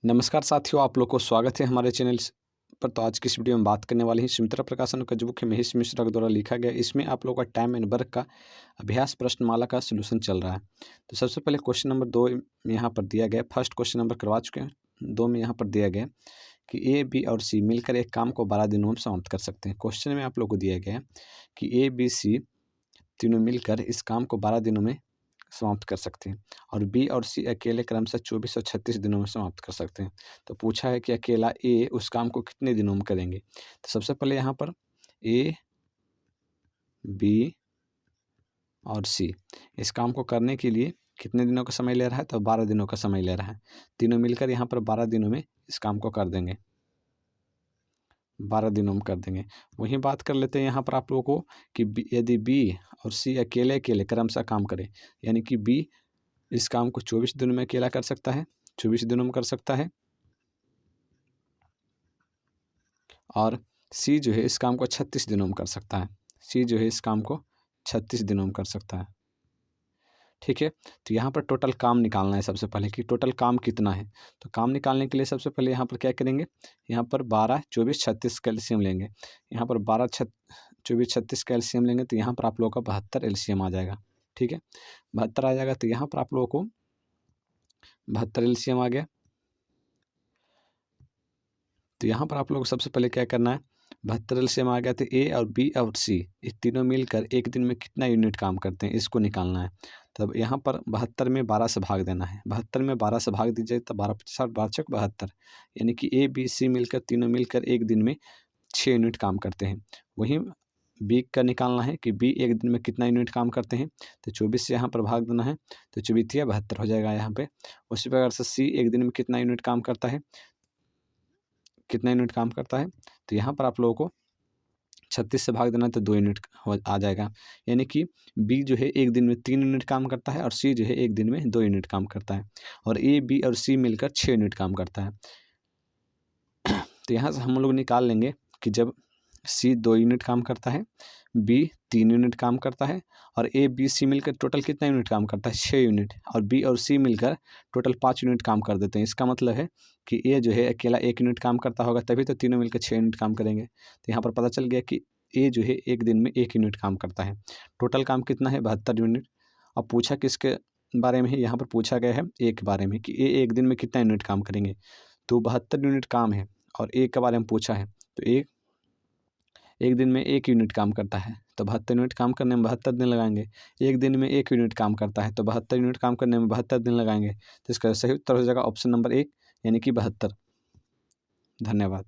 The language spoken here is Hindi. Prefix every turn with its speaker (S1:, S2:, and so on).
S1: नमस्कार साथियों, आप लोग को स्वागत है हमारे चैनल पर। तो आज की इस वीडियो में बात करने वाले हैं सुमित्रा प्रकाशन का जो बुक है महेश मिश्रा के द्वारा लिखा गया। इसमें आप लोगों का टाइम एंड वर्क का अभ्यास प्रश्नमाला का सलूशन चल रहा है। तो सबसे पहले क्वेश्चन नंबर 2 यहाँ पर दिया गया। फर्स्ट क्वेश्चन नंबर करवा चुके हैं, 2 में यहाँ पर दिया गया कि ए, बी और सी मिलकर एक काम को 12 दिनों में समाप्त कर सकते हैं। क्वेश्चन में आप लोग को दिया गया है कि ए, बी, सी तीनों मिलकर इस काम को 12 दिनों में समाप्त कर सकते हैं और बी और सी अकेले क्रमशः 24 और 36 दिनों में समाप्त कर सकते हैं। तो पूछा है कि अकेला ए उस काम को कितने दिनों में करेंगे। तो सबसे पहले यहाँ पर ए, बी और सी इस काम को करने के लिए कितने दिनों का समय ले रहा है, तो 12 दिनों का समय ले रहा है। तीनों मिलकर यहाँ पर 12 दिनों में इस काम को कर देंगे, 12 दिनों में कर देंगे। वहीं बात कर लेते हैं यहाँ पर आप लोगों को कि यदि बी और सी अकेले अकेले क्रमशः काम करें, यानी कि बी इस काम को 24 दिनों में अकेला कर सकता है, 24 दिनों में कर सकता है, और सी जो है इस काम को 36 दिनों में कर सकता है। सी जो है इस काम को 36 दिनों में कर सकता है। ठीक है, तो यहाँ पर टोटल काम निकालना है सबसे पहले कि टोटल काम कितना है। तो काम निकालने के लिए सबसे पहले यहाँ पर क्या करेंगे, यहाँ पर 12, 24, 36 का एलसीएम लेंगे। यहाँ पर 12, 24, 36 का एलसीएम लेंगे तो यहाँ पर आप लोगों का 72 एलसीएम आ जाएगा। ठीक है, 72 आ जाएगा। तो यहाँ पर आप लोगों को 72 एलसीएम आ गया। तो यहाँ पर आप लोग को सबसे पहले क्या करना है, 72 एलसीएम आ गया। तो ए और बी और सी ये तीनों मिलकर एक दिन में कितना यूनिट काम करते हैं इसको निकालना है। तब यहाँ पर 72 में 12 से भाग देना है। 72 में 12 से भाग दीजिए तो 12 50 12 72, यानी कि ए, बी, सी मिलकर तीनों मिलकर एक दिन में 6 यूनिट काम करते हैं। वहीं बी का निकालना है कि बी एक दिन में कितना यूनिट काम करते हैं। तो 24 से यहाँ पर भाग देना है, तो 24 72 हो जाएगा यहाँ पे। उसी प्रकार से सी एक दिन में कितना यूनिट काम करता है, तो यहाँ पर आप लोगों को 36 से भाग देना है तो 2 यूनिट आ जाएगा। यानी कि बी जो है एक दिन में 3 यूनिट काम करता है और सी जो है एक दिन में 2 यूनिट काम करता है, और ए, बी और सी मिलकर 6 यूनिट काम करता है। तो यहाँ से हम लोग निकाल लेंगे कि जब सी 2 यूनिट काम करता है, बी 3 यूनिट काम करता है, और ए, बी, सी मिलकर टोटल कितना यूनिट काम करता है, 6 यूनिट, और बी और सी मिलकर टोटल 5 यूनिट काम कर देते हैं। इसका मतलब है कि ए जो है अकेला 1 यूनिट काम करता होगा, तभी तो तीनों मिलकर 6 यूनिट काम करेंगे। तो यहाँ पर पता चल गया कि ए जो है एक दिन में 1 यूनिट काम करता है। टोटल काम कितना है, 72 यूनिट। अब पूछा किसके बारे में है, यहाँ पर पूछा गया है ए के बारे में कि ए एक दिन में कितना यूनिट काम करेंगे। तो 72 यूनिट काम है और ए के बारे में पूछा है, तो एक दिन में 1 यूनिट काम करता है, तो 72 यूनिट काम करने में 72 दिन लगाएंगे। एक दिन में 1 यूनिट काम करता है तो 72 यूनिट काम करने में 72 दिन लगाएंगे। तो इसका सही उत्तर हो जाएगा ऑप्शन नंबर 1, यानी कि 72। धन्यवाद।